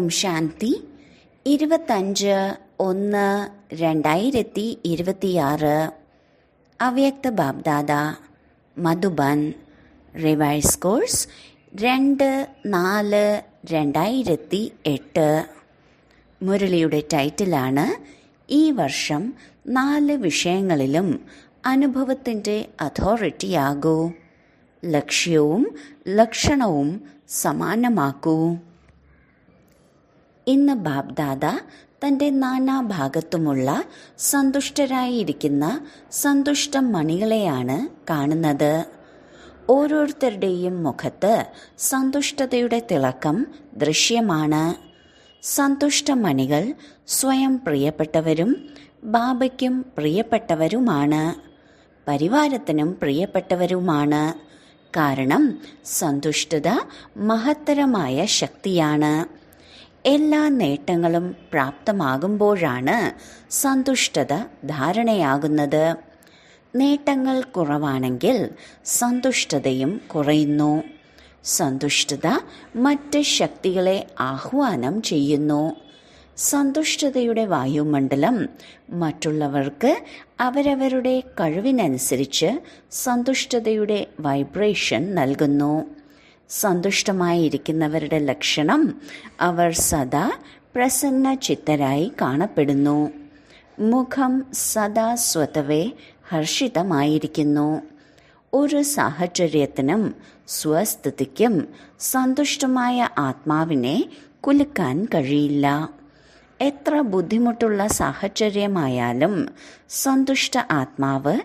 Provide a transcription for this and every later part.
ഓം ശാന്തി. 25/1/2026 അവ്യക്ത BapDada Madhuban. Revise course 2/4/2008. മുരളിയുടെ ടൈറ്റിലാണ് ഈ വർഷം 4 വിഷയങ്ങളിലും അനുഭവത്തിൻ്റെ അതോറിറ്റിയാകൂ. ലക്ഷ്യവും ലക്ഷണവും സമാനമാക്കൂ. ഇന്ന് ബാബ്ദാദ തൻ്റെ നാനാഭാഗത്തുമുള്ള സന്തുഷ്ടരായിരിക്കുന്ന സന്തുഷ്ട മണികളെയാണ് കാണുന്നത്. ഓരോരുത്തരുടെയും മുഖത്ത് സന്തുഷ്ടതയുടെ തിളക്കം ദൃശ്യമാണ്. സന്തുഷ്ടമണികൾ സ്വയം പ്രിയപ്പെട്ടവരും ബാബയ്ക്കും പ്രിയപ്പെട്ടവരുമാണ്, പരിവാരത്തിനും പ്രിയപ്പെട്ടവരുമാണ്. കാരണം സന്തുഷ്ടത മഹത്തരമായ ശക്തിയാണ്. എല്ലാ നേട്ടങ്ങളും പ്രാപ്തമാകുമ്പോഴാണ് സന്തുഷ്ടത ധാരണയാകുന്നത്. നേട്ടങ്ങൾ കുറവാണെങ്കിൽ സന്തുഷ്ടതയും കുറയുന്നു. സന്തുഷ്ടത മറ്റ് ശക്തികളെ ആഹ്വാനം ചെയ്യുന്നു. സന്തുഷ്ടതയുടെ വായുമണ്ഡലം മറ്റുള്ളവർക്ക് അവരവരുടെ കഴിവിനനുസരിച്ച് സന്തുഷ്ടതയുടെ വൈബ്രേഷൻ നൽകുന്നു. സന്തുഷ്ടമായിരിക്കുന്നവരുടെ ലക്ഷണം അവർ സദാ പ്രസന്ന ചിത്തരായി കാണപ്പെടുന്നു. മുഖം സദാ സ്വതവേ ഹർഷിതമായിരിക്കുന്നു. ഒരു സാഹചര്യത്തിനും സ്വസ്ഥിതിക്കും സന്തുഷ്ടമായ ആത്മാവിനെ കുലുക്കാൻ കഴിയില്ല. എത്ര ബുദ്ധിമുട്ടുള്ള സാഹചര്യമായാലും സന്തുഷ്ട ആത്മാവ്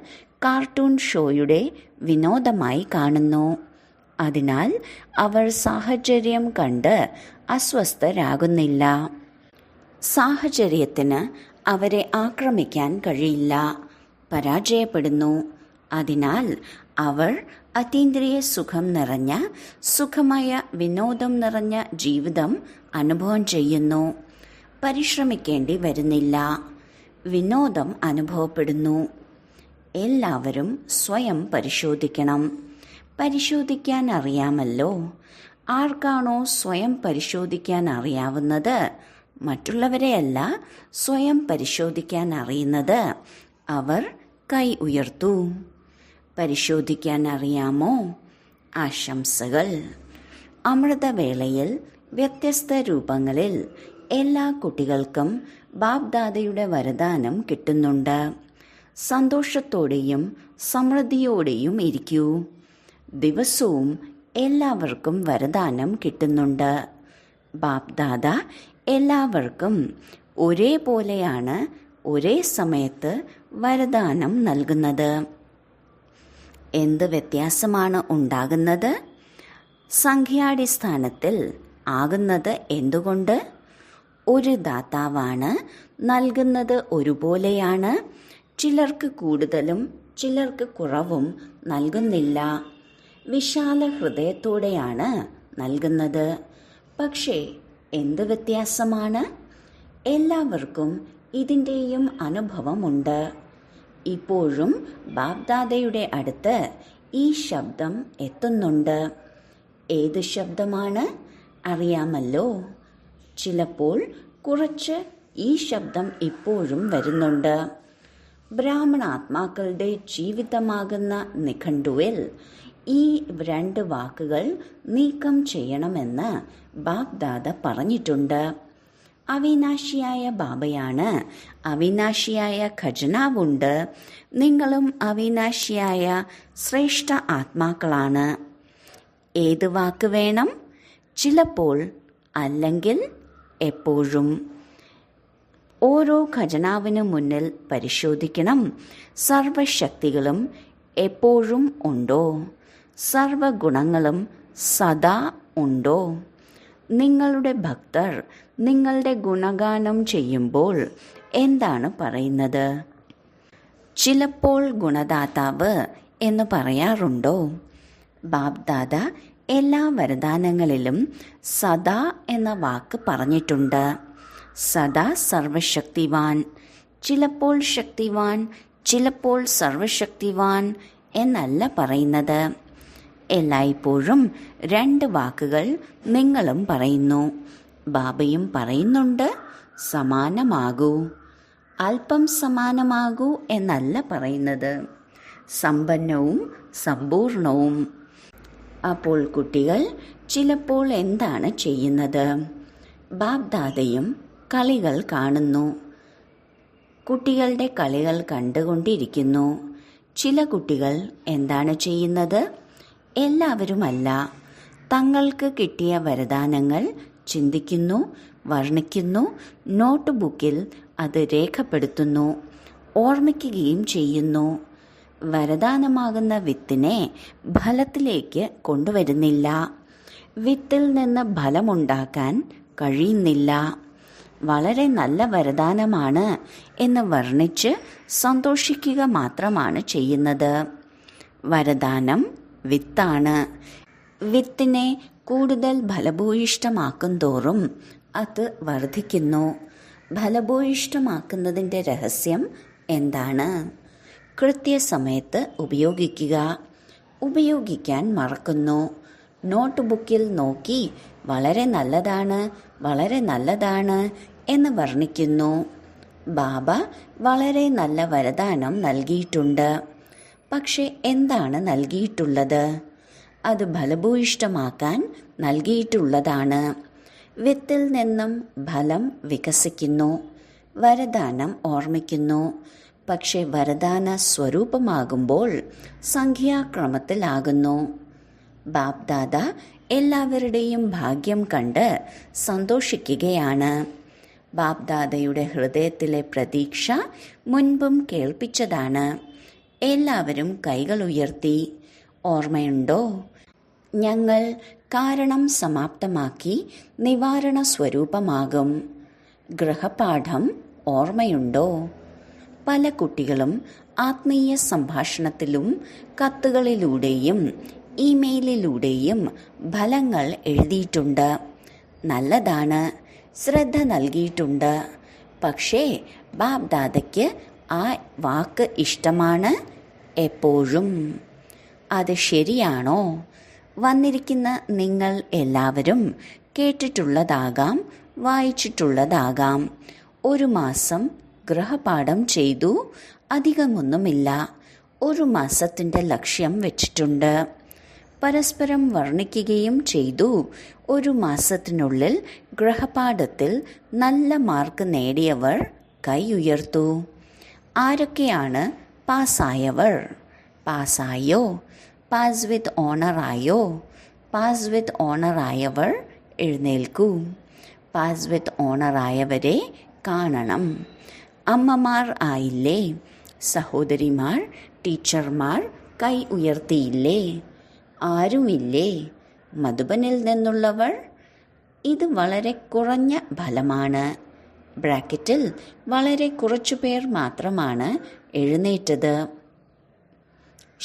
കാർട്ടൂൺ ഷോയുടെ വിനോദമായി കാണുന്നു. അതിനാൽ അവർ സാഹചര്യം കണ്ട് അസ്വസ്ഥരാകുന്നില്ല. സാഹചര്യത്തിന് അവരെ ആക്രമിക്കാൻ കഴിയില്ല, പരാജയപ്പെടുന്നു. അതിനാൽ അവർ അതീന്ദ്രിയ സുഖം നിറഞ്ഞ സുഖമായ വിനോദം നിറഞ്ഞ ജീവിതം അനുഭവം ചെയ്യുന്നു. പരിശ്രമിക്കേണ്ടി വരുന്നില്ല, വിനോദം അനുഭവപ്പെടുന്നു. എല്ലാവരും സ്വയം പരിശോധിക്കണം. പരിശോധിക്കാൻ അറിയാമല്ലോ. ആർക്കാണോ സ്വയം പരിശോധിക്കാൻ അറിയാവുന്നത്, മറ്റുള്ളവരെയല്ല സ്വയം പരിശോധിക്കാൻ അറിയുന്നത്, അവർ കൈ ഉയർത്തൂ. പരിശോധിക്കാൻ അറിയാമോ? ആശംസകൾ. അമൃതവേളയിൽ വ്യത്യസ്ത രൂപങ്ങളിൽ എല്ലാ കുട്ടികൾക്കും ബാബ്ദാദയുടെ വരദാനം കിട്ടുന്നുണ്ട്. സന്തോഷത്തോടെയും സമൃദ്ധിയോടെയും ഇരിക്കൂ. ദിവസവും എല്ലാവർക്കും വരദാനം കിട്ടുന്നുണ്ട്. ബാബ്ദാദ എല്ലാവർക്കും ഒരേപോലെയാണ് ഒരേ സമയത്ത് വരദാനം നൽകുന്നത്. എന്ത് വ്യത്യാസമാണ് ഉണ്ടാകുന്നത്? സംഖ്യാടിസ്ഥാനത്തിൽ ആകുന്നത് എന്തുകൊണ്ട്? ഒരു ദാതാവാണ്, നൽകുന്നത് ഒരുപോലെയാണ്. ചിലർക്ക് കൂടുതലും ചിലർക്ക് കുറവും നൽകുന്നില്ല. വിശാല ഹൃദയത്തോടെയാണ് നൽകുന്നത്. പക്ഷേ എന്ത് വ്യത്യാസമാണ്? എല്ലാവർക്കും ഇതിൻ്റെയും അനുഭവമുണ്ട്. ഇപ്പോഴും ബാബ്ദാദയുടെ അടുത്ത് ഈ ശബ്ദം എത്തുന്നുണ്ട്. ഏത് ശബ്ദമാണ് അറിയാമല്ലോ. ചിലപ്പോൾ കുറച്ച് ഈ ശബ്ദം ഇപ്പോഴും വരുന്നുണ്ട്. ബ്രാഹ്മണാത്മാക്കളുടെ ജീവിതമാകുന്ന നിഘണ്ടുവിൽ ഈ 2 വാക്കുകൾ നീക്കം ചെയ്യണമെന്ന് ബാബ്ദാദ പറഞ്ഞിട്ടുണ്ട്. അവിനാശിയായ ബാബയാണ്, അവിനാശിയായ ഖജനാവുണ്ട്. നിങ്ങളും അവിനാശിയായ ശ്രേഷ്ഠ ആത്മാക്കളാണ്. ഏത് വാക്ക് വേണം? ചിലപ്പോൾ, അല്ലെങ്കിൽ എപ്പോഴും. ഓരോ ഖജനാവിനു മുന്നിൽ പരിശോധിക്കണം. സർവശക്തികളും എപ്പോഴും ഉണ്ടോ? സർവഗുണങ്ങളും സദാ ഉണ്ടോ? നിങ്ങളുടെ ഭക്തർ നിങ്ങളുടെ ഗുണഗാനം ചെയ്യുമ്പോൾ എന്താണ് പറയുന്നത്? ചിലപ്പോൾ ഗുണദാതാവ് എന്ന് പറയാറുണ്ടോ? ബാബ്ദാദ എല്ലാ വരദാനങ്ങളിലും സദാ എന്ന വാക്ക് പറഞ്ഞിട്ടുണ്ട്. സദാ സർവശക്തിവാൻ. ചിലപ്പോൾ ശക്തിവാൻ, ചിലപ്പോൾ സർവശക്തിവാൻ എന്നല്ല പറയുന്നത്. എല്ലായ്പ്പോഴും 2 വാക്കുകൾ നിങ്ങളും പറയുന്നു. ബാബയും പറയുന്നുണ്ട്, സമാനമാകൂ. അല്പം സമാനമാകൂ എന്നല്ല പറയുന്നത്, സമ്പന്നവും സമ്പൂർണവും. അപ്പോൾ കുട്ടികൾ ചിലപ്പോൾ എന്താണ് ചെയ്യുന്നത്? ബാബ്ദാദയും കളികൾ കാണുന്നു. കുട്ടികളുടെ കളികൾ കണ്ടുകൊണ്ടിരിക്കുന്നു. ചില കുട്ടികൾ എന്താണ് ചെയ്യുന്നത്? എല്ലാവരുമല്ല, തങ്ങൾക്ക് കിട്ടിയ വരദാനങ്ങൾ ചിന്തിക്കുന്നു, വർണ്ണിക്കുന്നു, നോട്ട് ബുക്കിൽ അത് രേഖപ്പെടുത്തുന്നു, ഓർമ്മിക്കുകയും ചെയ്യുന്നു. വരദാനമാകുന്ന വിത്തിനെ ഫലത്തിലേക്ക് കൊണ്ടുവരുന്നില്ല. വിത്തിൽ നിന്ന് ഫലമുണ്ടാക്കാൻ കഴിയുന്നില്ല. വളരെ നല്ല വരദാനമാണ് എന്ന് വർണ്ണിച്ച് സന്തോഷിക്കുക മാത്രമാണ് ചെയ്യുന്നത്. വരദാനം വിത്താണ്. വിത്തിനെ കൂടുതൽ ഫലഭൂയിഷ്ടമാക്കും തോറും അത് വർദ്ധിക്കുന്നു. ഫലഭൂയിഷ്ടമാക്കുന്നതിൻ്റെ രഹസ്യം എന്താണ്? കൃത്യസമയത്ത് ഉപയോഗിക്കുക. ഉപയോഗിക്കാൻ മറക്കുന്നു. നോട്ട് ബുക്കിൽ നോക്കി വളരെ നല്ലതാണ്, വളരെ നല്ലതാണ് എന്ന് വർണ്ണിക്കുന്നു. ബാബ വളരെ നല്ല വരദാനം നൽകിയിട്ടുണ്ട്. പക്ഷെ എന്താണ് നൽകിയിട്ടുള്ളത്? അത് ഫലഭൂയിഷ്ടമാക്കാൻ നൽകിയിട്ടുള്ളതാണ്. വിത്തിൽ നിന്നും ഫലം വികസിക്കുന്നു. വരദാനം ഓർമ്മിക്കുന്നു. പക്ഷെ വരദാന സ്വരൂപമാകുമ്പോൾ സംഖ്യാക്രമത്തിലാകുന്നു. ബാപ്ദാദ എല്ലാവരുടെയും ഭാഗ്യം കണ്ട് സന്തോഷിക്കുകയാണ്. ബാപ്ദാദയുടെ ഹൃദയത്തിലെ പ്രതീക്ഷ മുൻപും കേൾപ്പിച്ചതാണ്. എല്ലാവരും കൈകൾ ഉയർത്തി. ഓർമ്മയുണ്ടോ? ഞങ്ങൾ കാരണം സമാപ്തമാക്കി നിവാരണ സ്വരൂപമാകും. ഗൃഹപാഠം ഓർമ്മയുണ്ടോ? പല കുട്ടികളും ആത്മീയ സംഭാഷണത്തിലും കത്തുകളിലൂടെയും ഇമെയിലിലൂടെയും ഫലങ്ങൾ എഴുതിയിട്ടുണ്ട്. നല്ലതാണ്, ശ്രദ്ധ നൽകിയിട്ടുണ്ട്. പക്ഷേ ബാപ്ദാദയ്ക്ക് ആ വാക്ക് ഇഷ്ടമാണ് എപ്പോഴും. അത് ശരിയാണോ? വന്നിരിക്കുന്ന നിങ്ങൾ എല്ലാവരും കേട്ടിട്ടുള്ളതാകാം, വായിച്ചിട്ടുള്ളതാകാം. 1 മാസം ഗൃഹപാഠം ചെയ്തു. അധികമൊന്നുമില്ല. 1 മാസത്തിൻ്റെ ലക്ഷ്യം വെച്ചിട്ടുണ്ട്. പരസ്പരം വർണ്ണിക്കുകയും ചെയ്തു. 1 മാസത്തിനുള്ളിൽ ഗൃഹപാഠത്തിൽ നല്ല മാർക്ക് നേടിയവർ കൈ ഉയർത്തു. ആരൊക്കെയാണ് പാസ്സായവർ? പാസ്സായോ? പാസ് വിത്ത് ഓണർ ആയോ? പാസ് വിത്ത് ഓണർ ആയവർ എഴുന്നേൽക്കൂ. പാസ് വിത്ത് ഓണർ ആയവരെ കാണണം. അമ്മമാർ ആയില്ലേ? സഹോദരിമാർ, ടീച്ചർമാർ കൈ ഉയർത്തിയില്ലേ? ആരുമില്ലേ? മധുബനിൽ നിന്നുള്ളവർ? ഇത് വളരെ കുറഞ്ഞ ഫലമാണ്. ബ്രാക്കറ്റിൽ വളരെ കുറച്ചു പേർ മാത്രമാണ് എഴുന്നേറ്റത്.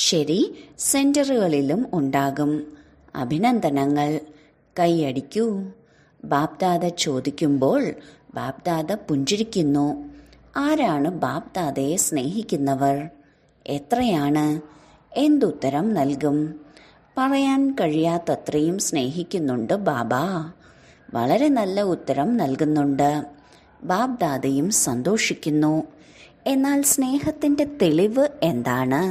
ശരി, സെന്ററുകളിലും ഉണ്ടാകും. അഭിനന്ദനങ്ങൾ. കൈയടിക്കൂ. ബാപ്ദാദ ചോദിക്കുമ്പോൾ ബാപ്ദാദ പുഞ്ചിരിക്കുന്നു. ആരാണ് ബാപ്ദാദയെ സ്നേഹിക്കുന്നവർ? എത്രയാണ്? എന്തുത്തരം നൽകും? പറയാൻ കഴിയാത്തത്രയും സ്നേഹിക്കുന്നുണ്ട് ബാബ. വളരെ നല്ല ഉത്തരം നൽകുന്നുണ്ട്. ബാപ്ദാദയും സന്തോഷിക്കുന്നു. എന്നാൽ സ്നേഹത്തിൻ്റെ തെളിവ് എന്താണ്?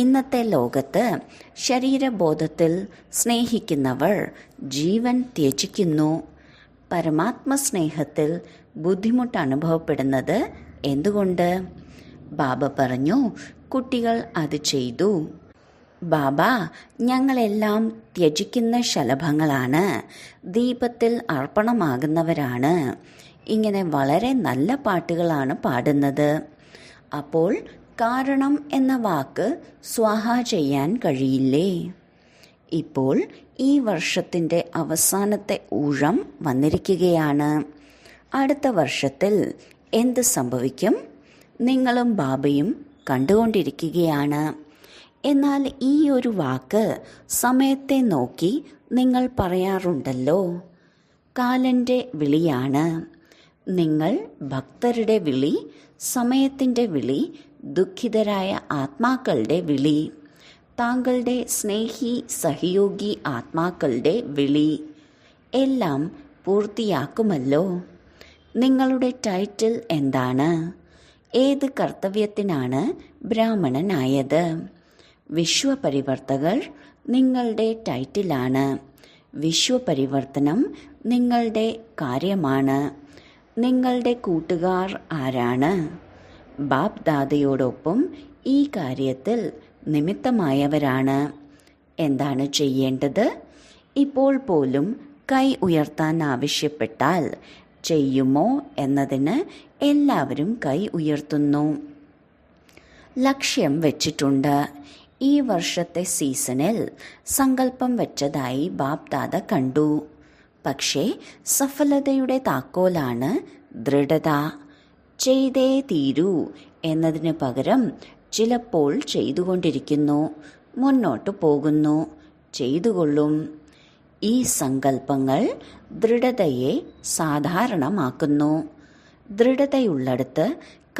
ഇന്നത്തെ ലോകത്ത് ശരീരബോധത്തിൽ സ്നേഹിക്കുന്നവർ ജീവൻ ത്യജിക്കുന്നു. പരമാത്മസ്നേഹത്തിൽ ബുദ്ധിമുട്ട് അനുഭവപ്പെടുന്നത് എന്തുകൊണ്ട്? ബാബ പറഞ്ഞു, കുട്ടികൾ അത് ചെയ്തു. ബാബ, ഞങ്ങളെല്ലാം ത്യജിക്കുന്ന ശലഭങ്ങളാണ്, ദീപത്തിൽ അർപ്പണമാകുന്നവരാണ്. ഇങ്ങനെ വളരെ നല്ല പാട്ടുകളാണ് പാടുന്നത്. അപ്പോൾ കാരണം എന്ന വാക്ക് സ്വാഹ ചെയ്യാൻ കഴിയില്ലേ? ഇപ്പോൾ ഈ വർഷത്തിൻ്റെ അവസാനത്തെ ഊഴം വന്നിരിക്കുകയാണ്. അടുത്ത വർഷത്തിൽ എന്ത് സംഭവിക്കും? നിങ്ങളും ബാബയും കണ്ടുകൊണ്ടിരിക്കുകയാണ്. എന്നാൽ ഈ ഒരു വാക്ക് സമയത്തെ നോക്കി നിങ്ങൾ പറയാറുണ്ടല്ലോ. കാലൻ്റെ വിളിയാണ്. നിങ്ങൾ ഭക്തരുടെ വിളി, സമയത്തിൻ്റെ വിളി, ദുഃഖിതരായ ആത്മാക്കളുടെ വിളി, താങ്കളുടെ സ്നേഹി സഹയോഗി ആത്മാക്കളുടെ വിളി എല്ലാം പൂർത്തിയാക്കുമല്ലോ. നിങ്ങളുടെ ടൈറ്റിൽ എന്താണ്? ഏത് കർത്തവ്യത്തിനാണ് ബ്രാഹ്മണനായത്? വിശ്വപരിവർത്തകർ നിങ്ങളുടെ ടൈറ്റിലാണ്. വിശ്വപരിവർത്തനം നിങ്ങളുടെ കാര്യമാണ്. നിങ്ങളുടെ കൂട്ടുകാർ ആരാണ്? ബാപ് ദാദയോടൊപ്പം ഈ കാര്യത്തിൽ നിമിത്തമായവരാണ്. എന്താണ് ചെയ്യേണ്ടത്? ഇപ്പോൾ പോലും കൈ ഉയർത്താൻ ആവശ്യപ്പെട്ടാൽ ചെയ്യുമോ എന്നതിന് എല്ലാവരും കൈ ഉയർത്തുന്നു. ലക്ഷ്യം വെച്ചിട്ടുണ്ട്. ഈ വർഷത്തെ സീസണിൽ സങ്കല്പം വെച്ചതായി ബാപ് ദാദ കണ്ടു. പക്ഷേ സഫലതയുടെ താക്കോലാണ് ദൃഢത. ചെയ്തേ തീരൂ എന്നതിന് പകരം ചിലപ്പോൾ ചെയ്തുകൊണ്ടിരിക്കുന്നു, മുന്നോട്ട് പോകുന്നു, ചെയ്തുകൊള്ളും. ഈ സങ്കല്പങ്ങൾ ദൃഢതയെ സാധാരണമാക്കുന്നു. ദൃഢതയുള്ളിടത്ത്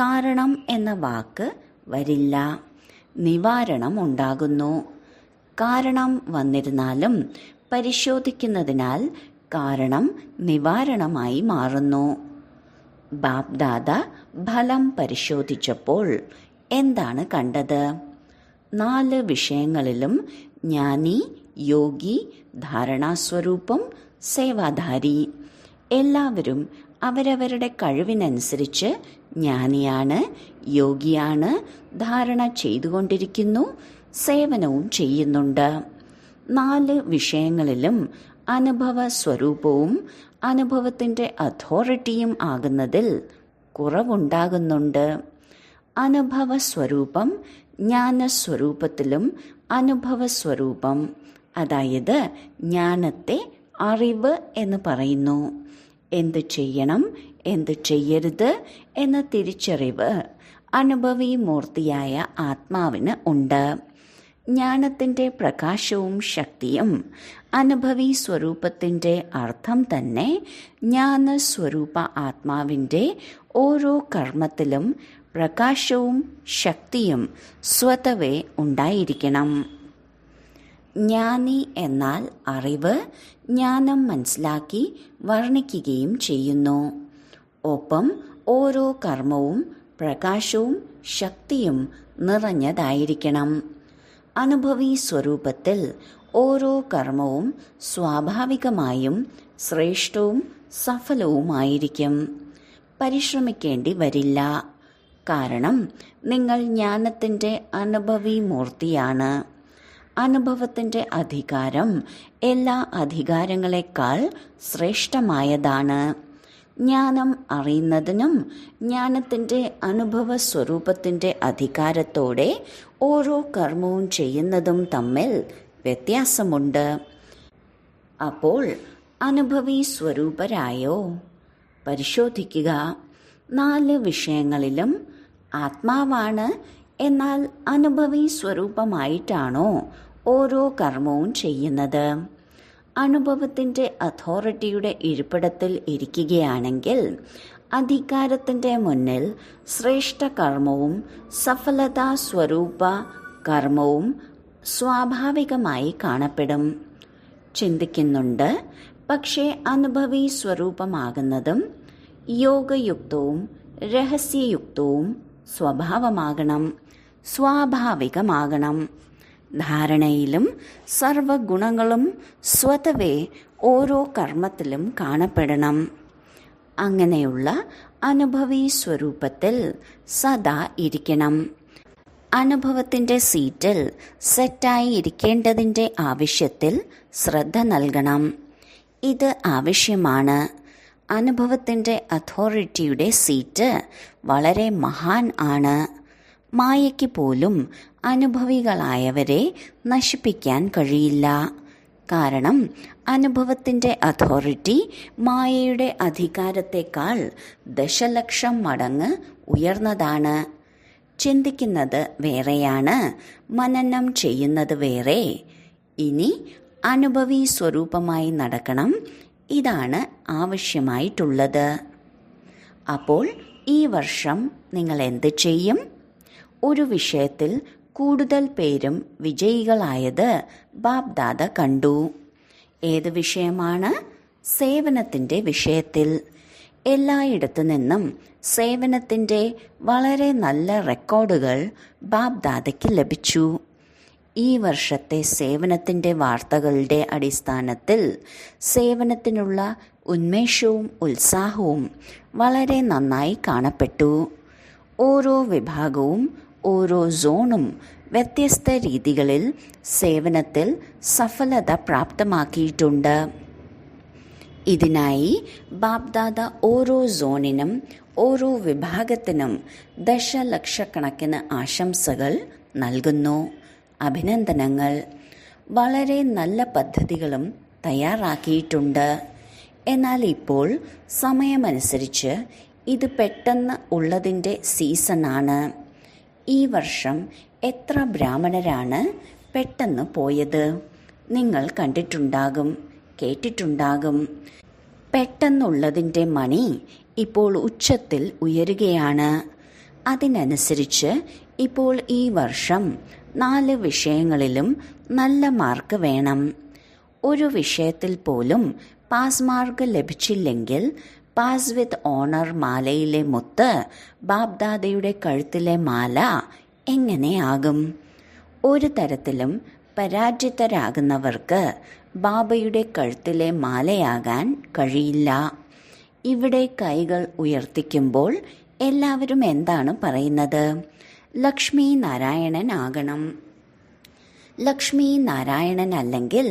കാരണം എന്ന വാക്ക് വരില്ല. നിവാരണം ഉണ്ടാകുന്നു. കാരണം വന്നിരുന്നാലും പരിശോധിക്കുന്നതിനാൽ കാരണം നിവാരണമായി മാറുന്നു. ബാപ് ദാദ ഫലം പരിശോധിച്ചപ്പോൾ എന്താണ് കണ്ടത്? 4 വിഷയങ്ങളിലും ജ്ഞാനി, യോഗി, ധാരണാസ്വരൂപം, സേവാധാരി. എല്ലാവരും അവരവരുടെ കഴിവിനനുസരിച്ച് ജ്ഞാനിയാണ്, യോഗിയാണ്, ധാരണ ചെയ്തുകൊണ്ടിരിക്കുന്നു, സേവനവും ചെയ്യുന്നുണ്ട്. 4 വിഷയങ്ങളിലും അനുഭവ സ്വരൂപവും അനുഭവത്തിൻ്റെ അതോറിറ്റിയും ആകുന്നതിൽ കുറവുണ്ടാകുന്നുണ്ട്. അനുഭവ സ്വരൂപം ജ്ഞാനസ്വരൂപത്തിലും അനുഭവ സ്വരൂപം, അതായത് ജ്ഞാനത്തെ അറിവ് എന്ന് പറയുന്നു. എന്ത് ചെയ്യണം, എന്ത് ചെയ്യരുത് എന്ന തിരിച്ചറിവ് അനുഭവി മൂർത്തിയായ ആത്മാവിന് ഉണ്ട്. ജ്ഞാനത്തിൻ്റെ പ്രകാശവും ശക്തിയും അനുഭവി സ്വരൂപത്തിൻ്റെ അർത്ഥം തന്നെ ജ്ഞാനസ്വരൂപ ആത്മാവിൻ്റെ ഓരോ കർമ്മത്തിലും പ്രകാശവും ശക്തിയും സ്വതവേ ഉണ്ടായിരിക്കണം. ജ്ഞാനി എന്നാൽ അറിവ്, ജ്ഞാനം മനസ്സിലാക്കി വർണ്ണിക്കുകയും ചെയ്യുന്നു. ഒപ്പം ഓരോ കർമ്മവും പ്രകാശവും ശക്തിയും നിറഞ്ഞതായിരിക്കണം. അനുഭവി സ്വരൂപത്തിൽ ഓരോ കർമ്മവും സ്വാഭാവികമായും ശ്രേഷ്ഠവും സഫലവുമായിരിക്കും. പരിശ്രമിക്കേണ്ടി വരില്ല. കാരണം നിങ്ങൾ ജ്ഞാനത്തിൻ്റെ അനുഭവി മൂർത്തിയാണ്. അനുഭവത്തിൻ്റെ അധികാരം എല്ലാ അധികാരങ്ങളെക്കാൾ ശ്രേഷ്ഠമായതാണ്. ജ്ഞാനം അറിയുന്നതിനും ജ്ഞാനത്തിൻ്റെ അനുഭവ സ്വരൂപത്തിൻ്റെ അധികാരത്തോടെ ഓരോ കർമ്മവും ചെയ്യുന്നതും തമ്മിൽ വ്യത്യാസമുണ്ട്. അപ്പോൾ അനുഭവി സ്വരൂപരായോ? പരിശോധിക്കുക. 4 വിഷയങ്ങളിലും ആത്മാവാണ്. എന്നാൽ അനുഭവി സ്വരൂപമായിട്ടാണോ ഓരോ കർമ്മവും ചെയ്യുന്നത്? അനുഭവത്തിൻ്റെ അതോറിറ്റിയുടെ ഇരിപ്പിടത്തിൽ ഇരിക്കുകയാണെങ്കിൽ അധികാരത്തിൻ്റെ മുന്നിൽ ശ്രേഷ്ഠ കർമ്മവും സഫലതാ സ്വരൂപ കർമ്മവും സ്വാഭാവികമായി കാണപ്പെടും. ചിന്തിക്കുന്നുണ്ട്. പക്ഷേ അനുഭവി സ്വരൂപമാകുന്നതും യോഗയുക്തവും രഹസ്യയുക്തവും സ്വഭാവമാകണം, സ്വാഭാവികമാകണം. ധാരണയിലും സർവഗുണങ്ങളും സ്വതവേ ഓരോ കർമ്മത്തിലും കാണപ്പെടണം. അങ്ങനെയുള്ള അനുഭവി സ്വരൂപത്തിൽ സദാ ഇരിക്കണം. അനുഭവത്തിൻ്റെ സീറ്റിൽ സെറ്റായി ഇരിക്കേണ്ടതിൻ്റെ ആവശ്യത്തിൽ ശ്രദ്ധ നൽകണം. ഇത് ആവശ്യമാണ്. അനുഭവത്തിൻ്റെ അതോറിറ്റിയുടെ സീറ്റ് വളരെ മഹാൻ ആണ്. മായയ്ക്ക് പോലും അനുഭവികളായവരെ നശിപ്പിക്കാൻ കഴിയില്ല. കാരണം അനുഭവത്തിൻ്റെ അതോറിറ്റി മായയുടെ അധികാരത്തേക്കാൾ ദശലക്ഷം മടങ്ങ് ഉയർന്നതാണ്. ചിന്തിക്കുന്നത് വേറെയാണ്, മനനം ചെയ്യുന്നത് വേറെ. ഇനി അനുഭവി സ്വരൂപമായി നടക്കണം. ഇതാണ് ആവശ്യമായിട്ടുള്ളത്. അപ്പോൾ ഈ വർഷം നിങ്ങൾ എന്ത് ചെയ്യും? ഒരു വിഷയത്തിൽ കൂടുതൽ പേരും വിജയികളായത് ബാപ് ദാദ കണ്ടു. ഏത് വിഷയമാണ്? സേവനത്തിൻ്റെ വിഷയത്തിൽ. എല്ലായിടത്തു നിന്നും സേവനത്തിൻ്റെ വളരെ നല്ല റെക്കോർഡുകൾ ബാബ്ദാദയ്ക്ക് ലഭിച്ചു. ഈ വർഷത്തെ സേവനത്തിൻ്റെ വാർത്തകളുടെ അടിസ്ഥാനത്തിൽ സേവനത്തിനുള്ള ഉന്മേഷവും ഉത്സാഹവും വളരെ നന്നായി കാണപ്പെട്ടു. ഓരോ വിഭാഗവും ഓരോ സോണും വ്യത്യസ്ത രീതികളിൽ സേവനത്തിൽ സഫലത പ്രാപ്തമാക്കിയിട്ടുണ്ട്. ഇതിനായി ബാബ്ദാദ ഓരോ സോണിനും ഓരോ വിഭാഗത്തിനും ദശലക്ഷക്കണക്കിന് ആശംസകൾ നൽകുന്നു. അഭിനന്ദനങ്ങൾ. വളരെ നല്ല പദ്ധതികളും തയ്യാറാക്കിയിട്ടുണ്ട്. എന്നാൽ ഇപ്പോൾ സമയമനുസരിച്ച് ഇത് പെട്ടെന്ന് ഉള്ളതിൻ്റെ സീസണാണ്. ഈ വർഷം എത്ര ബ്രാഹ്മണരാണ് പെട്ടെന്ന് പോയത്? നിങ്ങൾ കണ്ടിട്ടുണ്ടാകും, കേട്ടിട്ടുണ്ടാകും. പെട്ടെന്നുള്ളതിൻ്റെ മണി ഇപ്പോൾ ഉച്ചത്തിൽ ഉയരുകയാണ്. അതിനനുസരിച്ച് ഇപ്പോൾ ഈ വർഷം 4 വിഷയങ്ങളിലും നല്ല മാർക്ക് വേണം. ഒരു വിഷയത്തിൽ പോലും പാസ് മാർക്ക് ലഭിച്ചില്ലെങ്കിൽ പാസ് വിത്ത് ഓണർ മാലയിലെ മുത്ത് ബാബ്ദാദയുടെ കഴുത്തിലെ മാല എങ്ങനെയാകും? ഒരു തരത്തിലും പരാജിതരാകുന്നവർക്ക് ബാബയുടെ കഴുത്തിലെ മാലയാകാൻ കഴിയില്ല. ഇവിടെ കൈകൾ ഉയർത്തിക്കുമ്പോൾ എല്ലാവരും എന്താണ് പറയുന്നത്? ലക്ഷ്മി നാരായണൻ ആകണം. ലക്ഷ്മി നാരായണൻ അല്ലെങ്കിൽ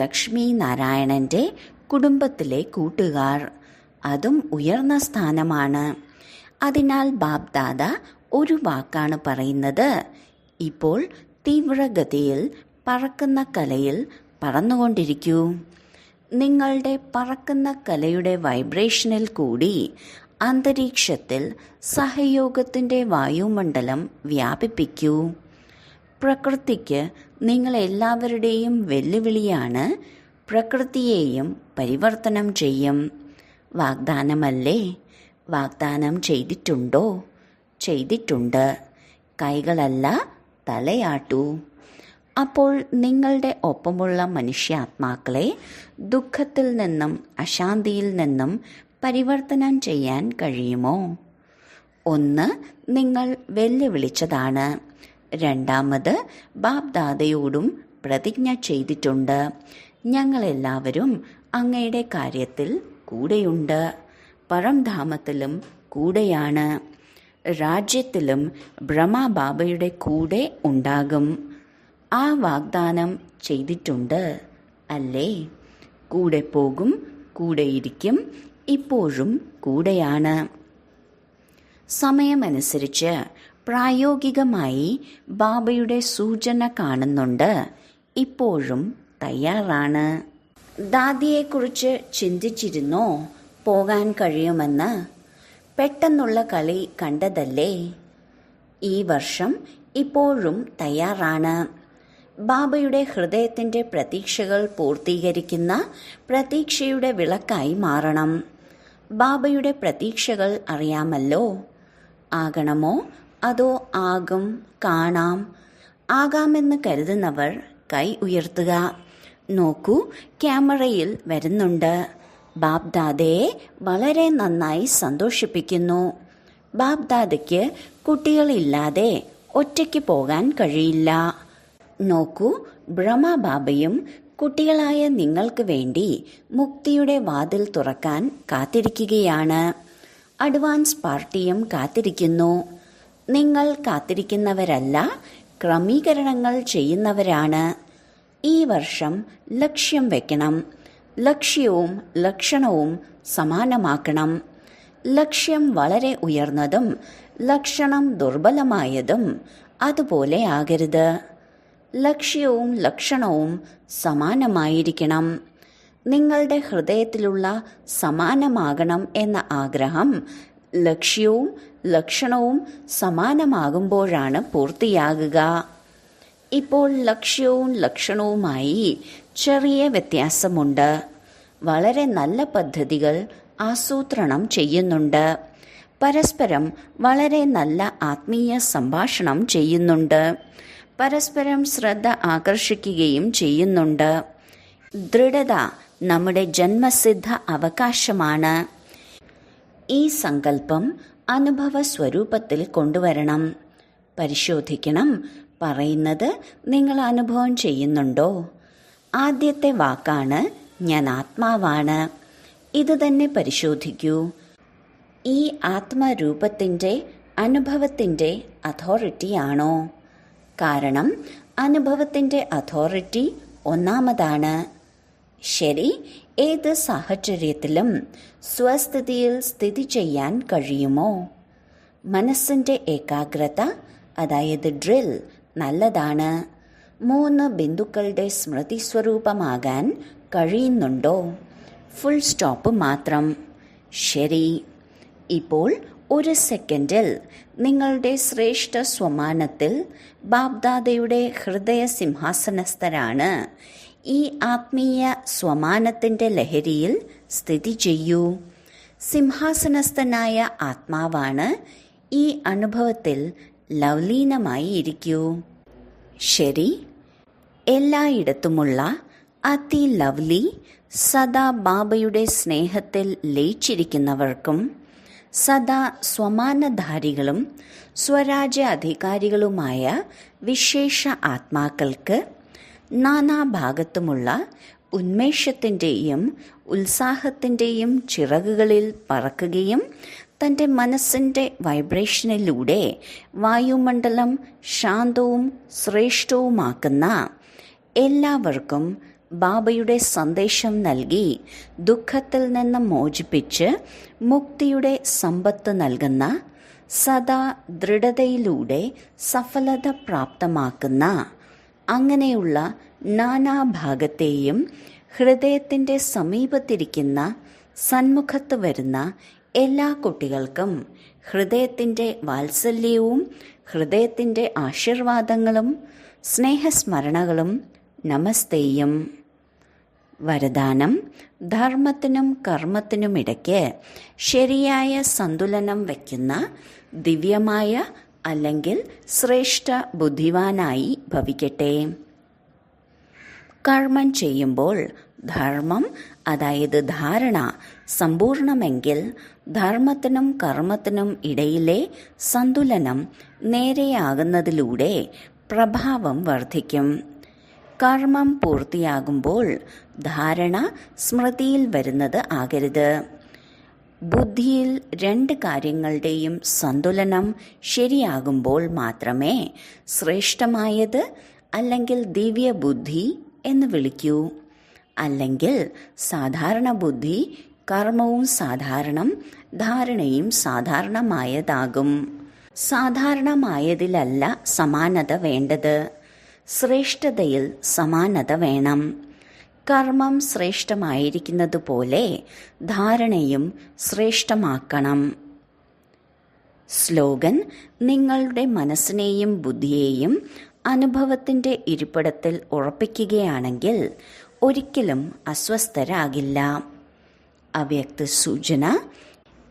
ലക്ഷ്മി നാരായണൻ്റെ കുടുംബത്തിലെ കൂട്ടുകാർ, അതും ഉയർന്ന സ്ഥാനമാണ്. അതിനാൽ ബാബ്ദാദ ഒരു വാക്കാണ് പറയുന്നത്. ഇപ്പോൾ തീവ്രഗതിയിൽ പറക്കുന്ന കലയിൽ പറന്നുകൊണ്ടിരിക്കൂ. നിങ്ങളുടെ പറക്കുന്ന കലയുടെ വൈബ്രേഷനിൽ കൂടി അന്തരീക്ഷത്തിൽ സഹയോഗത്തിൻ്റെ വായുമണ്ഡലം വ്യാപിപ്പിക്കൂ. പ്രകൃതിക്ക് നിങ്ങളെല്ലാവരുടെയും വെല്ലുവിളിയാണ്. പ്രകൃതിയെയും പരിവർത്തനം ചെയ്യും. വാഗ്ദാനമല്ലേ? വാഗ്ദാനം ചെയ്തിട്ടുണ്ടോ? ചെയ്തിട്ടുണ്ട്. കൈകളല്ല, തലയാട്ടൂ. അപ്പോൾ നിങ്ങളുടെ ഒപ്പമുള്ള മനുഷ്യാത്മാക്കളെ ദുഃഖത്തിൽ നിന്നും അശാന്തിയിൽ നിന്നും പരിവർത്തനം ചെയ്യാൻ കഴിയുമോ? ഒന്ന്, നിങ്ങൾ വെല്ലുവിളിച്ചതാണ്. രണ്ടാമത്, ബാബ്ദാദയോടും പ്രതിജ്ഞ ചെയ്തിട്ടുണ്ട്. ഞങ്ങളെല്ലാവരും അങ്ങയുടെ കാര്യത്തിൽ കൂടെയുണ്ട്. പരംധാമത്തിലും കൂടെയാണ്. രാജ്യത്തിലും ബ്രഹ്മബാബയുടെ കൂടെ ഉണ്ടാകും. ആ വാഗ്ദാനം ചെയ്തിട്ടുണ്ട് അല്ലേ? കൂടെ പോകും, കൂടെയിരിക്കും, ഇപ്പോഴും കൂടെയാണ്. സമയമനുസരിച്ച് പ്രായോഗികമായി ബാബയുടെ സൂചന കാണുന്നുണ്ട്. ഇപ്പോഴും തയ്യാറാണ്. ദാദിയെക്കുറിച്ച് ചിന്തിച്ചിരുന്നോ പോകാൻ കഴിയുമെന്ന്? പെട്ടെന്നുള്ള കളി കണ്ടതല്ലേ? ഈ വർഷം ഇപ്പോഴും തയ്യാറാണ്. ബാബയുടെ ഹൃദയത്തിൻ്റെ പ്രതീക്ഷകൾ പൂർത്തീകരിക്കുന്ന പ്രതീക്ഷയുടെ വിളക്കായി മാറണം. ബാബയുടെ പ്രതീക്ഷകൾ അറിയാമല്ലോ. ആകണമോ അതോ ആകും, കാണാം? ആകാമെന്ന് കരുതുന്നവർ കൈ ഉയർത്തുക. നോക്കൂ, ക്യാമറയിൽ വരുന്നുണ്ട്. ബാബ്ദാദയെ വളരെ നന്നായി സന്തോഷിപ്പിക്കുന്നു. ബാബ്ദാദയ്ക്ക് കുട്ടികളില്ലാതെ ഒറ്റയ്ക്ക് പോകാൻ കഴിയില്ല. നോക്കൂ, ബ്രഹ്മബാബയും കുട്ടികളായ നിങ്ങൾക്ക് വേണ്ടി മുക്തിയുടെ വാതിൽ തുറക്കാൻ കാത്തിരിക്കുകയാണ്. അഡ്വാൻസ് പാർട്ടിയും കാത്തിരിക്കുന്നു. നിങ്ങൾ കാത്തിരിക്കുന്നവരല്ല, ക്രമീകരണങ്ങൾ ചെയ്യുന്നവരാണ്. ഈ വർഷം ലക്ഷ്യം വെക്കണം. ലക്ഷ്യവും ലക്ഷണവും സമാനമാക്കണം. ലക്ഷ്യം വളരെ ഉയർന്നതും ലക്ഷണം ദുർബലമായതും അതുപോലെ ആകരുത്. ലക്ഷ്യവും ലക്ഷണവും സമാനമായിരിക്കണം. നിങ്ങളുടെ ഹൃദയത്തിലുള്ള സമാനമാകണം എന്ന ആഗ്രഹം ലക്ഷ്യവും ലക്ഷണവും സമാനമാകുമ്പോഴാണ് പൂർത്തിയാകുക. ഇപ്പോൾ ലക്ഷ്യവും ലക്ഷണവുമായി ചെറിയ വ്യത്യാസമുണ്ട്. വളരെ നല്ല പദ്ധതികൾ ആസൂത്രണം ചെയ്യുന്നുണ്ട്. പരസ്പരം വളരെ നല്ല ആത്മീയ സംഭാഷണം ചെയ്യുന്നുണ്ട്. പരസ്പരം ശ്രദ്ധ ആകർഷിക്കുകയും ചെയ്യുന്നുണ്ട്. ദൃഢത നമ്മുടെ ജന്മസിദ്ധ അവകാശമാണ്. ഈ സങ്കല്പം അനുഭവ സ്വരൂപത്തിൽ കൊണ്ടുവരണം. പരിശോധിക്കണം, പറയുന്നത് നിങ്ങൾ അനുഭവം ചെയ്യുന്നുണ്ടോ? ആദ്യത്തെ വാക്കാണ് ഞാൻ ആത്മാവാണ്. ഇത് തന്നെ പരിശോധിക്കൂ. ഈ ആത്മരൂപത്തിൻ്റെ അനുഭവത്തിൻ്റെ അതോറിറ്റിയാണോ? കാരണം അനുഭവത്തിൻ്റെ അതോറിറ്റി ഒന്നാമതാണ്. ശരി, ഏത് സാഹചര്യത്തിലും സ്വസ്ഥിതിയിൽ സ്ഥിതി ചെയ്യാൻ കഴിയുമോ? മനസ്സിൻ്റെ ഏകാഗ്രത, അതായത് ഡ്രിൽ, നല്ലതാണ്. 3 ബിന്ദുക്കളുടെ സ്മൃതി സ്വരൂപമാകാൻ കഴിയുന്നുണ്ടോ? ഫുൾ സ്റ്റോപ്പ് മാത്രം. ശരി, ഇപ്പോൾ 1 സെക്കൻഡിൽ നിങ്ങളുടെ ശ്രേഷ്ഠ സ്വമാനത്തിൽ ബാബ്ദാദയുടെ ഹൃദയ സിംഹാസനസ്ഥരാണ്. ഈ ആത്മീയ സ്വമാനത്തിൻ്റെ ലഹരിയിൽ സ്ഥിതി ചെയ്യൂ. സിംഹാസനസ്ഥനായ ആത്മാവാണ്. ഈ അനുഭവത്തിൽ ലവ്ലീനമായി ഇരിക്കൂ. ശരി, എല്ലായിടത്തുമുള്ള അതി ലവ്ലി, സദാ ബാബയുടെ സ്നേഹത്തിൽ ലയിച്ചിരിക്കുന്നവർക്കും സദാ സ്വമാനധാരികളും സ്വരാജ്യ അധികാരികളുമായ വിശേഷ ആത്മാക്കൾക്ക് നാനാഭാഗത്തുമുള്ള ഉന്മേഷത്തിൻ്റെയും ഉത്സാഹത്തിൻ്റെയും ചിറകുകളിൽ പറക്കുകയും തൻ്റെ മനസ്സിൻ്റെ വൈബ്രേഷനിലൂടെ വായുമണ്ഡലം ശാന്തവും ശ്രേഷ്ഠവുമാക്കുന്ന എല്ലാവർക്കും ബാബയുടെ സന്ദേശം നൽകി ദുഃഖത്തിൽ നിന്ന് മോചിപ്പിച്ച് മുക്തിയുടെ സമ്പത്ത് നൽകുന്ന, സദാ ദൃഢതയിലൂടെ സഫലത പ്രാപ്തമാക്കുന്ന, അങ്ങനെയുള്ള നാനാഭാഗത്തെയും ഹൃദയത്തിൻ്റെ സമീപത്തിരിക്കുന്ന സന്മുഖത്ത് വരുന്ന എല്ലാ കുട്ടികൾക്കും ഹൃദയത്തിൻ്റെ വാത്സല്യവും ഹൃദയത്തിൻ്റെ ആശീർവാദങ്ങളും സ്നേഹസ്മരണകളും നമസ്തേയും. വരദാനം: ധർമ്മത്തിനും കർമ്മത്തിനുമിടയ്ക്ക് ശരിയായ സന്തുലനം വയ്ക്കുന്ന ദിവ്യമായ അല്ലെങ്കിൽ ശ്രേഷ്ഠ ബുദ്ധിവാനായി ഭവിക്കട്ടെ. കർമ്മം ചെയ്യുമ്പോൾ ധർമ്മം, അതായത് ധാരണ സമ്പൂർണമെങ്കിൽ ധർമ്മത്തിനും കർമ്മത്തിനും ഇടയിലെ സന്തുലനം നേരെയാകുന്നതിലൂടെ പ്രഭാവം വർദ്ധിക്കും. കർമ്മം പൂർത്തിയാകുമ്പോൾ ധാരണ സ്മൃതിയിൽ വരുന്നത് ആകരുത്. ബുദ്ധിയിൽ 2 കാര്യങ്ങളുടെയും സന്തുലനം ശരിയാകുമ്പോൾ മാത്രമേ ശ്രേഷ്ഠമായത് അല്ലെങ്കിൽ ദിവ്യ ബുദ്ധി എന്ന് വിളിക്കൂ. അല്ലെങ്കിൽ സാധാരണ ബുദ്ധി, കർമ്മവും സാധാരണം, ധാരണയും സാധാരണമായതാകും. സാധാരണമായതിലല്ല സമാനത വേണ്ടത്, ശ്രേഷ്ഠതയിൽ സമാനത വേണം. കർമ്മം ശ്രേഷ്ഠമായിരിക്കുന്നതുപോലെ ധാരണയും ശ്രേഷ്ഠമാക്കണം. സ്ലോഗൻ: നിങ്ങളുടെ മനസ്സിനെയും ബുദ്ധിയെയും അനുഭവത്തിൻ്റെ ഇരിപ്പിടത്തിൽ ഉറപ്പിക്കുകയാണെങ്കിൽ ഒരിക്കലും അസ്വസ്ഥരാകില്ല. അവ്യക്ത സൂചന: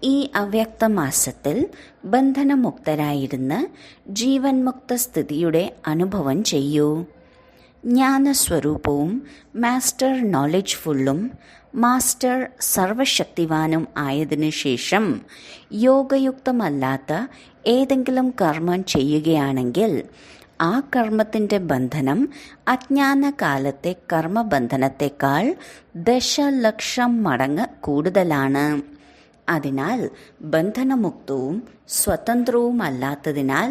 ഈ അവ്യക്ത മാസത്തിൽ ബന്ധനമുക്തരായിരുന്ന് ജീവൻ മുക്ത സ്ഥിതിയുടെ അനുഭവം ചെയ്യൂ. ജ്ഞാനസ്വരൂപവും മാസ്റ്റർ നോളജ്ഫുള്ളും മാസ്റ്റർ സർവശക്തിവാനും ആയതിനു ശേഷം യോഗയുക്തമല്ലാത്ത ഏതെങ്കിലും കർമ്മം ചെയ്യുകയാണെങ്കിൽ ആ കർമ്മത്തിൻ്റെ ബന്ധനം അജ്ഞാനകാലത്തെ കർമ്മബന്ധനത്തെക്കാൾ 10,00,000 മടങ്ങ് കൂടുതലാണ്. അതിനാൽ ബന്ധനമുക്തവും സ്വതന്ത്രവുമല്ലാത്തതിനാൽ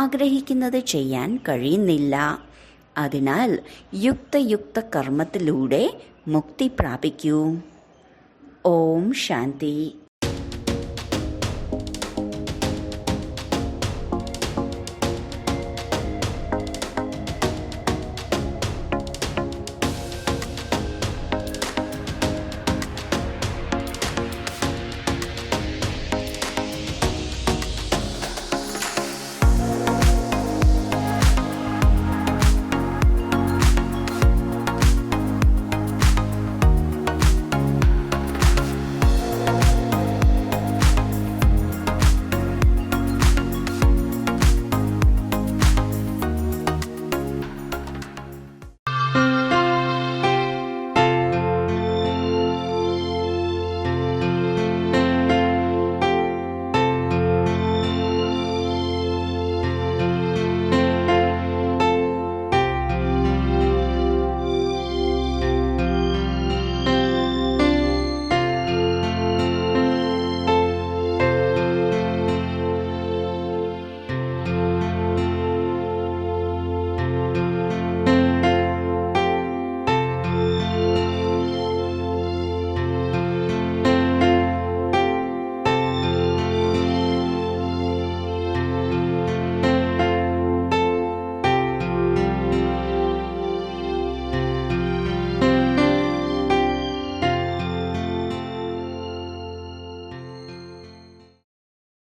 ആഗ്രഹിക്കുന്നത് ചെയ്യാൻ കഴിയുന്നില്ല. അതിനാൽ യുക്തയുക്ത കർമ്മത്തിലൂടെ മുക്തി പ്രാപിക്കൂ. ഓം ശാന്തി.